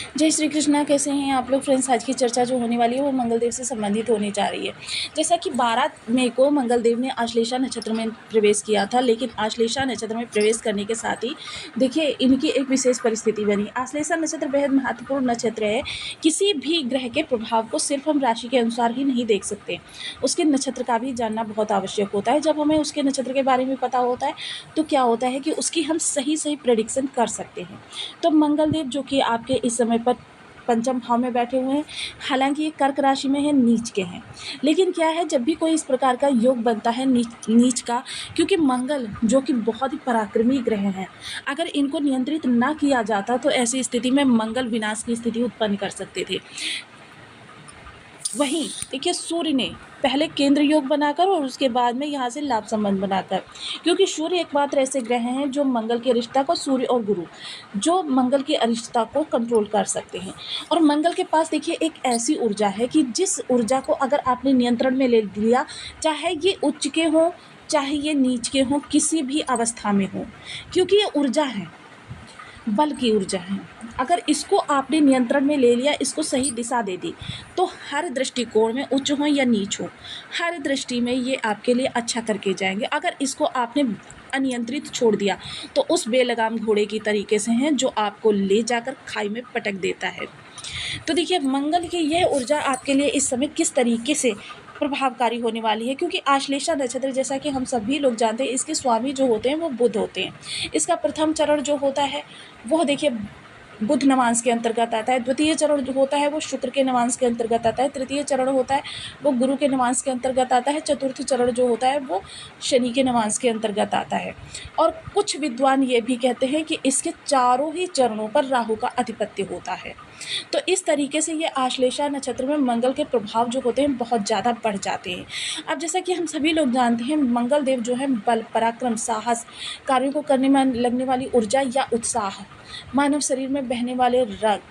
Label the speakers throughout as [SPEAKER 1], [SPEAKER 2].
[SPEAKER 1] जय श्री कृष्णा। कैसे हैं आप लोग फ्रेंड्स? आज की चर्चा जो होने वाली है वो मंगलदेव से संबंधित होने जा रही है। जैसा कि 12 मई को मंगलदेव ने आश्लेषा नक्षत्र में प्रवेश किया था, लेकिन आश्लेषा नक्षत्र में प्रवेश करने के साथ ही देखिए इनकी एक विशेष परिस्थिति बनी। आश्लेषा नक्षत्र बेहद महत्वपूर्ण नक्षत्र है। किसी भी ग्रह के प्रभाव को सिर्फ हम राशि के अनुसार ही नहीं देख सकते, उसके नक्षत्र का भी जानना बहुत आवश्यक होता है। जब हमें उसके नक्षत्र के बारे में पता होता है तो क्या होता है कि उसकी हम सही प्रेडिक्शन कर सकते हैं। तो मंगलदेव जो कि आपके इस समय पर पंचम भाव में बैठे हुए हैं, हालांकि ये कर्क राशि में है, नीच के हैं। लेकिन क्या है, जब भी कोई इस प्रकार का योग बनता है नीच का, क्योंकि मंगल जो कि बहुत ही पराक्रमी ग्रह हैं, अगर इनको नियंत्रित ना किया जाता तो ऐसी स्थिति में मंगल विनाश की स्थिति उत्पन्न कर सकते थे। वहीं देखिए सूर्य ने पहले केंद्र योग बनाकर और उसके बाद में यहाँ से लाभ संबंध बनाकर, क्योंकि सूर्य एकमात्र ऐसे ग्रह हैं जो मंगल के अरिष्टता को, सूर्य और गुरु जो मंगल के अरिष्टता को कंट्रोल कर सकते हैं। और मंगल के पास देखिए एक ऐसी ऊर्जा है कि जिस ऊर्जा को अगर आपने नियंत्रण में ले लिया, चाहे ये उच्च के हों चाहे ये नीच के हों, किसी भी अवस्था में हो, क्योंकि ये ऊर्जा है, बल की ऊर्जा है। अगर इसको आपने नियंत्रण में ले लिया, इसको सही दिशा दे दी, तो हर दृष्टिकोण में उच्च हो या नीच हो, हर दृष्टि में ये आपके लिए अच्छा करके जाएंगे। अगर इसको आपने अनियंत्रित छोड़ दिया तो उस बेलगाम घोड़े की तरीके से हैं जो आपको ले जाकर खाई में पटक देता है। तो देखिए मंगल की यह ऊर्जा आपके लिए इस समय किस तरीके से प्रभावकारी होने वाली है, क्योंकि आश्लेषा नक्षत्र जैसा कि हम सभी लोग जानते हैं, इसके स्वामी जो होते हैं वो बुध होते हैं। इसका प्रथम चरण जो होता है वो देखिए बुध नवांश के अंतर्गत आता है, द्वितीय चरण जो होता है वो शुक्र के नवांश के अंतर्गत आता है, तृतीय चरण होता है वो गुरु के नवांश के अंतर्गत आता है, चतुर्थ चरण जो होता है वो शनि के नवांश के अंतर्गत आता है। और कुछ विद्वान ये भी कहते हैं कि इसके चारों ही चरणों पर राहु का आधिपत्य होता है। तो इस तरीके से ये आश्लेषा नक्षत्र में मंगल के प्रभाव जो होते हैं बहुत ज़्यादा बढ़ जाते हैं। अब जैसा कि हम सभी लोग जानते हैं, मंगल देव जो है बल, पराक्रम, साहस, कार्यों को करने में लगने वाली ऊर्जा या उत्साह, मानव शरीर में बहने वाले रक्त,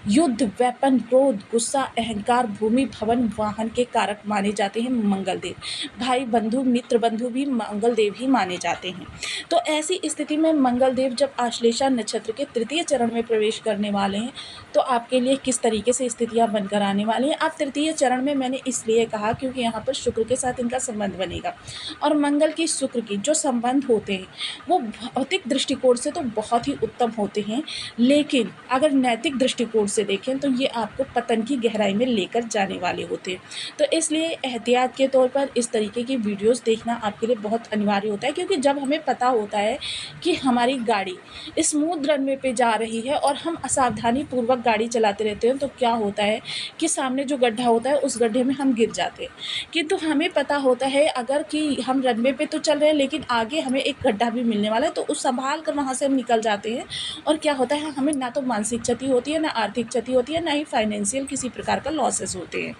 [SPEAKER 1] युद्ध, वेपन, क्रोध, गुस्सा, अहंकार, भूमि, भवन, वाहन के कारक माने जाते हैं मंगलदेव। भाई बंधु, मित्र बंधु भी मंगलदेव ही माने जाते हैं। तो ऐसी स्थिति में मंगलदेव जब आश्लेषा नक्षत्र के तृतीय चरण में प्रवेश करने वाले हैं तो आपके लिए किस तरीके से स्थितियां बनकर आने वाली हैं। आप तृतीय चरण में मैंने इसलिए कहा क्योंकि यहाँ पर शुक्र के साथ इनका संबंध बनेगा, और मंगल की शुक्र की जो संबंध होते हैं वो भौतिक दृष्टिकोण से तो बहुत ही उत्तम होते हैं, लेकिन अगर नैतिक दृष्टिकोण से देखें तो ये आपको पतन की गहराई में लेकर जाने वाले होते हैं। तो इसलिए एहतियात के तौर पर इस तरीके की वीडियोस देखना आपके लिए बहुत अनिवार्य होता है, क्योंकि जब हमें पता होता है कि हमारी गाड़ी स्मूथ रनवे पे जा रही है और हम असावधानी पूर्वक गाड़ी चलाते रहते हैं तो क्या होता है कि सामने जो गड्ढा होता है उस गड्ढे में हम गिर जाते हैं। किंतु हमें पता होता है अगर कि हम रनवे पे तो चल रहे हैं लेकिन आगे हमें एक गड्ढा भी मिलने वाला है, तो उस संभाल कर वहाँ से हम निकल जाते हैं। और क्या होता है, हमें ना तो मानसिक क्षति होती है, ना आर्थिक क्षति होती है, ना ही फाइनेंशियल किसी प्रकार का लॉसेस होते हैं।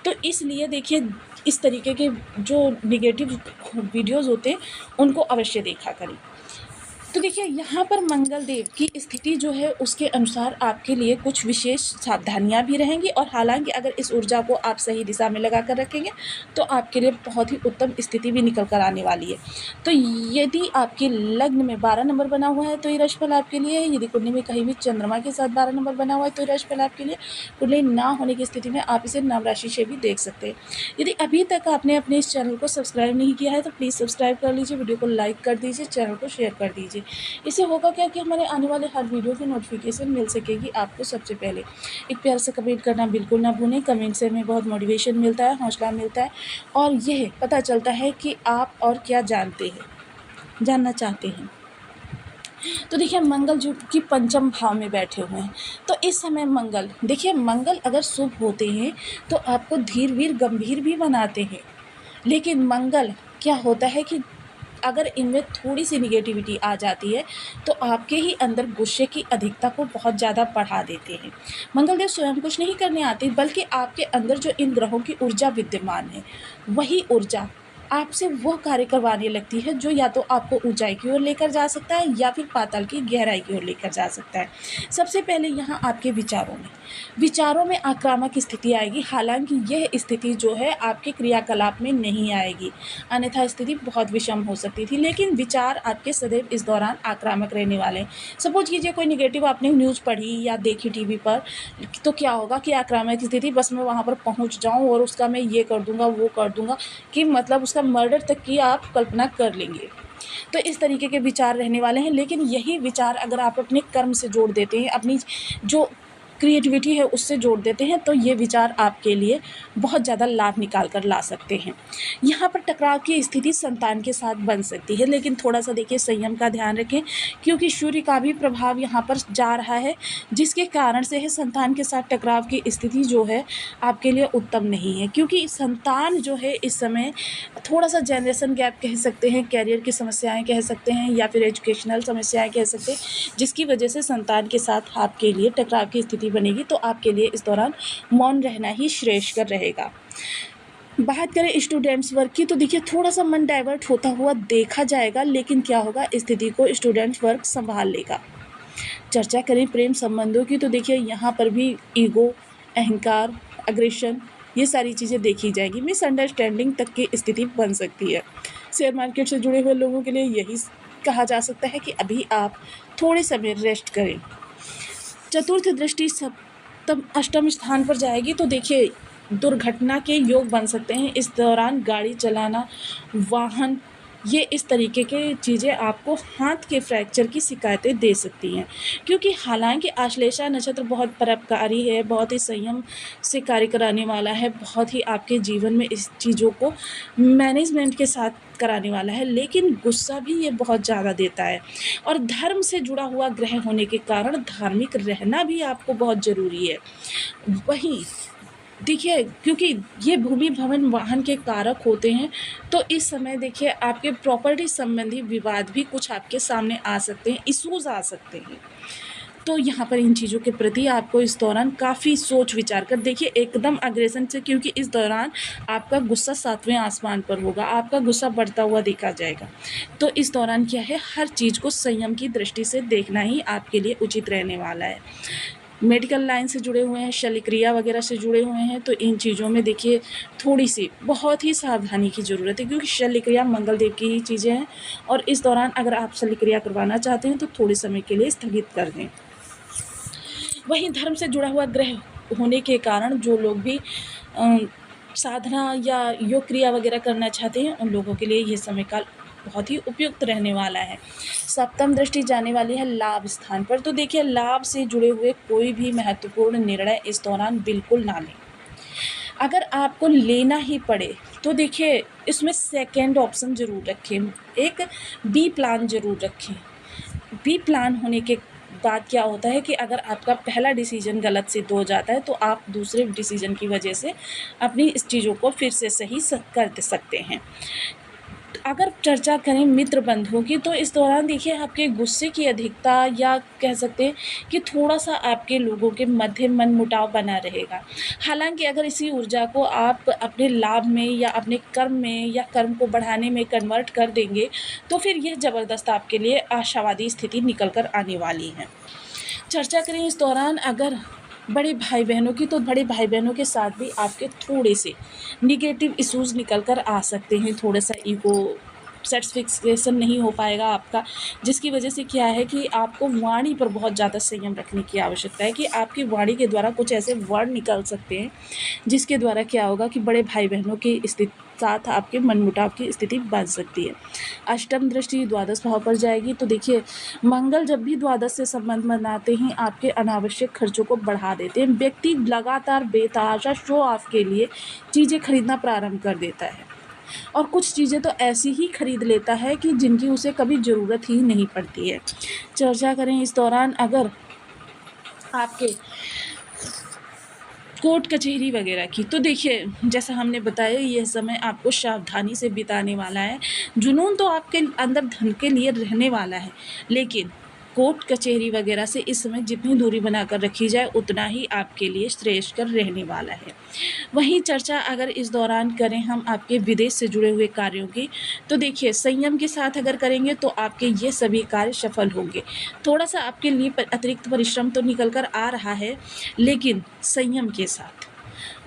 [SPEAKER 1] तो इसलिए देखिए इस तरीके के जो निगेटिव वीडियोज़ होते हैं उनको अवश्य देखा करें। तो देखिए यहाँ पर मंगलदेव की स्थिति जो है उसके अनुसार आपके लिए कुछ विशेष सावधानियाँ भी रहेंगी, और हालांकि अगर इस ऊर्जा को आप सही दिशा में लगा कर रखेंगे तो आपके लिए बहुत ही उत्तम स्थिति भी निकल कर आने वाली है। तो यदि आपके लग्न में 12 नंबर बना हुआ है तो ये राशिफल आपके लिए है। यदि कुंडली में कहीं भी चंद्रमा के साथ 12 नंबर बना हुआ है तो ये राशिफल आपके लिए। कुंडली ना होने की स्थिति में आप इसे नव राशि से भी देख सकते हैं। यदि अभी तक आपने अपने इस चैनल को सब्सक्राइब नहीं किया है तो प्लीज़ सब्सक्राइब कर लीजिए, वीडियो को लाइक कर दीजिए, चैनल को शेयर कर दीजिए। इससे होगा क्या कि हमारे आने वाले हर वीडियो की नोटिफिकेशन मिल सकेगी आपको सबसे पहले। एक प्यार से कमेंट करना बिल्कुल ना भूलें, कमेंट से हमें बहुत मोटिवेशन मिलता है, हौसला मिलता है, और यह पता चलता है कि आप और क्या जानना चाहते हैं। तो देखिए मंगल जो कि पंचम भाव में बैठे हुए हैं, तो इस समय मंगल देखिए, मंगल अगर शुभ होते हैं तो आपको धीर वीर गंभीर भी बनाते हैं, लेकिन मंगल क्या होता है कि अगर इनमें थोड़ी सी निगेटिविटी आ जाती है तो आपके ही अंदर गुस्से की अधिकता को बहुत ज़्यादा बढ़ा देते हैं। मंगलदेव स्वयं कुछ नहीं करने आते, बल्कि आपके अंदर जो इन ग्रहों की ऊर्जा विद्यमान है वही ऊर्जा आपसे वो कार्य करवाने लगती है जो या तो आपको ऊंचाई की ओर लेकर जा सकता है या फिर पाताल की गहराई की ओर लेकर जा सकता है। सबसे पहले यहाँ आपके विचारों में आक्रामक स्थिति आएगी, हालांकि यह स्थिति जो है आपके क्रियाकलाप में नहीं आएगी, अन्यथा स्थिति बहुत विषम हो सकती थी, लेकिन विचार आपके सदैव इस दौरान आक्रामक रहने वाले हैं। सपोज कीजिए कोई निगेटिव आपने न्यूज़ पढ़ी या देखी टीवी पर, तो क्या होगा कि आक्रामक स्थिति, बस मैं वहाँ पर पहुँच जाऊँ और उसका मैं ये कर दूँगा वो कर दूँगा, कि मतलब उसका मर्डर तक की आप कल्पना कर लेंगे। तो इस तरीके के विचार रहने वाले हैं। लेकिन यही विचार अगर आप अपने कर्म से जोड़ देते हैं, अपनी जो क्रिएटिविटी है उससे जोड़ देते हैं, तो ये विचार आपके लिए बहुत ज़्यादा लाभ निकाल कर ला सकते हैं। यहाँ पर टकराव की स्थिति संतान के साथ बन सकती है, लेकिन थोड़ा सा देखिए संयम का ध्यान रखें, क्योंकि सूर्य का भी प्रभाव यहाँ पर जा रहा है, जिसके कारण से है संतान के साथ टकराव की स्थिति जो है आपके लिए उत्तम नहीं है। क्योंकि संतान जो है इस समय थोड़ा सा जनरेशन गैप कह सकते हैं, कैरियर की समस्याएं कह सकते हैं, या फिर एजुकेशनल समस्याएं कह सकते हैं, जिसकी वजह से संतान के साथ आपके लिए टकराव की स्थिति बनेगी। तो आपके लिए इस दौरान मौन रहना ही श्रेयस्कर रहेगा। बात करें स्टूडेंट्स वर्क की, तो देखिए थोड़ा सा मन डाइवर्ट होता हुआ देखा जाएगा, लेकिन क्या होगा, स्थिति को स्टूडेंट्स वर्क संभाल लेगा। चर्चा करें प्रेम संबंधों की, तो देखिए यहाँ पर भी ईगो, अहंकार, अग्रेशन, ये सारी चीज़ें देखी जाएगी। मिसअंडरस्टैंडिंग तक की स्थिति बन सकती है। शेयर मार्केट से जुड़े हुए लोगों के लिए यही कहा जा सकता है कि अभी आप थोड़े समय रेस्ट करें। चतुर्थ दृष्टि सप्तम अष्टम स्थान पर जाएगी, तो देखिए दुर्घटना के योग बन सकते हैं। इस दौरान गाड़ी चलाना, वाहन, ये इस तरीके के चीज़ें आपको हाथ के फ्रैक्चर की शिकायतें दे सकती हैं। क्योंकि हालांकि आश्लेषा नक्षत्र बहुत परोपकारी है, बहुत ही संयम से कार्य कराने वाला है, बहुत ही आपके जीवन में इस चीज़ों को मैनेजमेंट के साथ कराने वाला है, लेकिन गुस्सा भी ये बहुत ज़्यादा देता है। और धर्म से जुड़ा हुआ ग्रह होने के कारण धार्मिक रहना भी आपको बहुत ज़रूरी है। वहीं देखिए, क्योंकि ये भूमि भवन वाहन के कारक होते हैं, तो इस समय देखिए आपके प्रॉपर्टी संबंधी विवाद भी कुछ आपके सामने आ सकते हैं, इश्यूज आ सकते हैं। तो यहाँ पर इन चीज़ों के प्रति आपको इस दौरान काफ़ी सोच विचार कर, देखिए एकदम अग्रेशन से, क्योंकि इस दौरान आपका गुस्सा 7वें आसमान पर होगा, आपका गुस्सा बढ़ता हुआ देखा जाएगा। तो इस दौरान क्या है, हर चीज़ को संयम की दृष्टि से देखना ही आपके लिए उचित रहने वाला है। मेडिकल लाइन से जुड़े हुए हैं, शल्यक्रिया वगैरह से जुड़े हुए हैं, तो इन चीज़ों में देखिए थोड़ी सी बहुत ही सावधानी की ज़रूरत है, क्योंकि शल्यक्रिया मंगल देव की ही चीज़ें हैं, और इस दौरान अगर आप शल्यक्रिया करवाना चाहते हैं तो थोड़े समय के लिए स्थगित कर दें। वहीं धर्म से जुड़ा हुआ ग्रह होने के कारण जो लोग भी साधना या योग क्रिया वगैरह करना चाहते हैं, उन लोगों के लिए ये समय काल बहुत ही उपयुक्त रहने वाला है। सप्तम दृष्टि जाने वाली है लाभ स्थान पर, तो देखिए लाभ से जुड़े हुए कोई भी महत्वपूर्ण निर्णय इस दौरान बिल्कुल ना लें। अगर आपको लेना ही पड़े तो देखिए इसमें सेकेंड ऑप्शन ज़रूर रखें, एक बी प्लान ज़रूर रखें। बी प्लान होने के बाद क्या होता है कि अगर आपका पहला डिसीजन गलत सिद्ध हो जाता है, तो आप दूसरे डिसीजन की वजह से अपनी इस चीज़ों को फिर से सही कर सकते हैं। अगर चर्चा करें मित्र बंधुओं की, तो इस दौरान देखिए आपके गुस्से की अधिकता, या कह सकते हैं कि थोड़ा सा आपके लोगों के मध्य मनमुटाव बना रहेगा। हालांकि अगर इसी ऊर्जा को आप अपने लाभ में या अपने कर्म में या कर्म को बढ़ाने में कन्वर्ट कर देंगे, तो फिर यह ज़बरदस्त आपके लिए आशावादी स्थिति निकल कर आने वाली है। चर्चा करें इस दौरान अगर बड़े भाई बहनों की, तो बड़े भाई बहनों के साथ भी आपके थोड़े से निगेटिव इश्यूज निकल कर आ सकते हैं। थोड़ा सा ईगो सेटिस्फिकेशन नहीं हो पाएगा आपका, जिसकी वजह से क्या है कि आपको वाणी पर बहुत ज़्यादा संयम रखने की आवश्यकता है, कि आपकी वाणी के द्वारा कुछ ऐसे वर्ड निकल सकते हैं जिसके द्वारा क्या होगा कि बड़े भाई बहनों की स्थिति साथ आपके मनमुटाव की स्थिति बन सकती है। अष्टम दृष्टि द्वादश भाव पर जाएगी, तो देखिए मंगल जब भी द्वादश से संबंध बनाते हैं आपके अनावश्यक खर्चों को बढ़ा देते हैं। व्यक्ति लगातार बेतहाशा शो ऑफ के लिए चीज़ें खरीदना प्रारंभ कर देता है, और कुछ चीज़ें तो ऐसी ही खरीद लेता है कि जिनकी उसे कभी ज़रूरत ही नहीं पड़ती है। चर्चा करें इस दौरान अगर आपके कोर्ट कचहरी वगैरह की, तो देखिए जैसा हमने बताया यह समय आपको सावधानी से बिताने वाला है। जुनून तो आपके अंदर धन के लिए रहने वाला है, लेकिन कोर्ट कचहरी वगैरह से इस समय जितनी दूरी बनाकर रखी जाए उतना ही आपके लिए श्रेयस्कर रहने वाला है। वहीं चर्चा अगर इस दौरान करें हम आपके विदेश से जुड़े हुए कार्यों की, तो देखिए संयम के साथ अगर करेंगे तो आपके ये सभी कार्य सफल होंगे। थोड़ा-सा आपके लिए अतिरिक्त परिश्रम तो निकल कर आ रहा है, लेकिन संयम के साथ।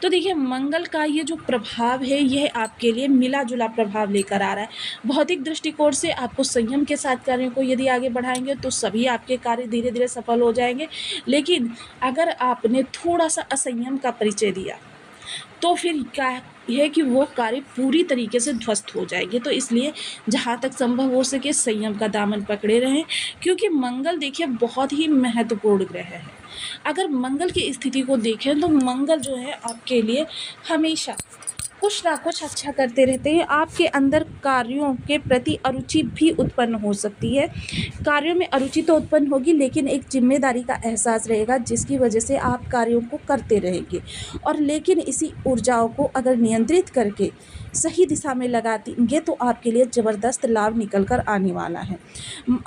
[SPEAKER 1] तो देखिए मंगल का ये जो प्रभाव है यह आपके लिए मिला-जुला प्रभाव लेकर आ रहा है। भौतिक दृष्टिकोण से आपको संयम के साथ कार्यों को यदि आगे बढ़ाएँगे तो सभी आपके कार्य धीरे-धीरे सफल हो जाएँगे। लेकिन अगर आपने थोड़ा-सा असंयम का परिचय दिया, तो फिर क्या है कि वो कार्य पूरी तरीके से ध्वस्त हो जाएगी। तो इसलिए जहाँ तक संभव हो सके संयम का दामन पकड़े रहें, क्योंकि मंगल देखिए बहुत ही महत्वपूर्ण ग्रह है। अगर मंगल की स्थिति को देखें तो मंगल जो है आपके लिए हमेशा कुछ ना कुछ अच्छा करते रहते हैं। आपके अंदर कार्यों के प्रति अरुचि भी उत्पन्न हो सकती है। कार्यों में अरुचि तो उत्पन्न होगी, लेकिन एक ज़िम्मेदारी का एहसास रहेगा जिसकी वजह से आप कार्यों को करते रहेंगे। और लेकिन इसी ऊर्जाओं को अगर नियंत्रित करके सही दिशा में लगा देंगे तो आपके लिए ज़बरदस्त लाभ निकल कर आने वाला है।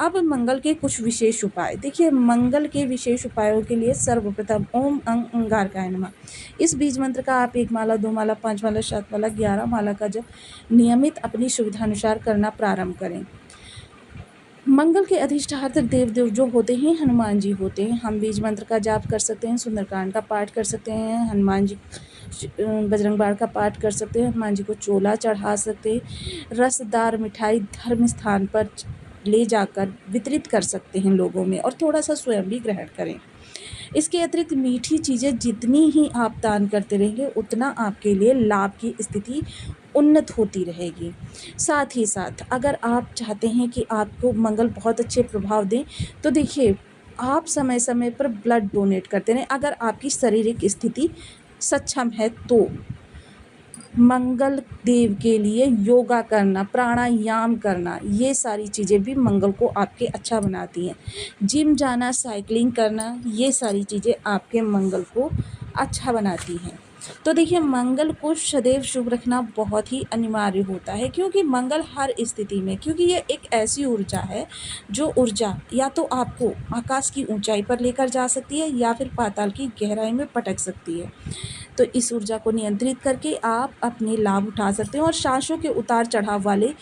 [SPEAKER 1] अब मंगल के कुछ विशेष उपाय। देखिए मंगल के विशेष उपायों के लिए सर्वप्रथम ओम अंगारकाय नमः इस बीज मंत्र का आप 1 माला, 2 माला, 5 माला, 7 माला, 11 माला का जप नियमित अपनी सुविधानुसार करना प्रारंभ करें। मंगल के अधिष्ठात्र देव जो होते हैं हनुमान जी होते हैं। हम बीज मंत्र का जाप कर सकते हैं, सुंदरकांड का पाठ कर सकते हैं, हनुमान जी बजरंग बाण का पाठ कर सकते हैं, हनुमान जी को चोला चढ़ा सकते हैं, रसदार मिठाई धर्म स्थान पर ले जाकर वितरित कर सकते हैं लोगों में, और थोड़ा सा स्वयं भी ग्रहण करें। इसके अतिरिक्त मीठी चीज़ें जितनी ही आप दान करते रहेंगे उतना आपके लिए लाभ की स्थिति उन्नत होती रहेगी। साथ ही साथ अगर आप चाहते हैं कि आपको मंगल बहुत अच्छे प्रभाव दें, तो देखिए आप समय समय पर ब्लड डोनेट करते रहें। अगर आपकी शारीरिक स्थिति सक्षम है तो मंगल देव के लिए योगा करना, प्राणायाम करना, ये सारी चीज़ें भी मंगल को आपके अच्छा बनाती हैं। जिम जाना, साइकिलिंग करना, ये सारी चीज़ें आपके मंगल को अच्छा बनाती हैं। तो देखिए मंगल को सदैव शुभ रखना बहुत ही अनिवार्य होता है, क्योंकि मंगल हर स्थिति में, क्योंकि ये एक ऐसी ऊर्जा है जो ऊर्जा या तो आपको आकाश की ऊंचाई पर लेकर जा सकती है या फिर पाताल की गहराई में पटक सकती है। तो इस ऊर्जा को नियंत्रित करके आप अपने लाभ उठा सकते हैं और सांसों के उतार चढ़ाव वाले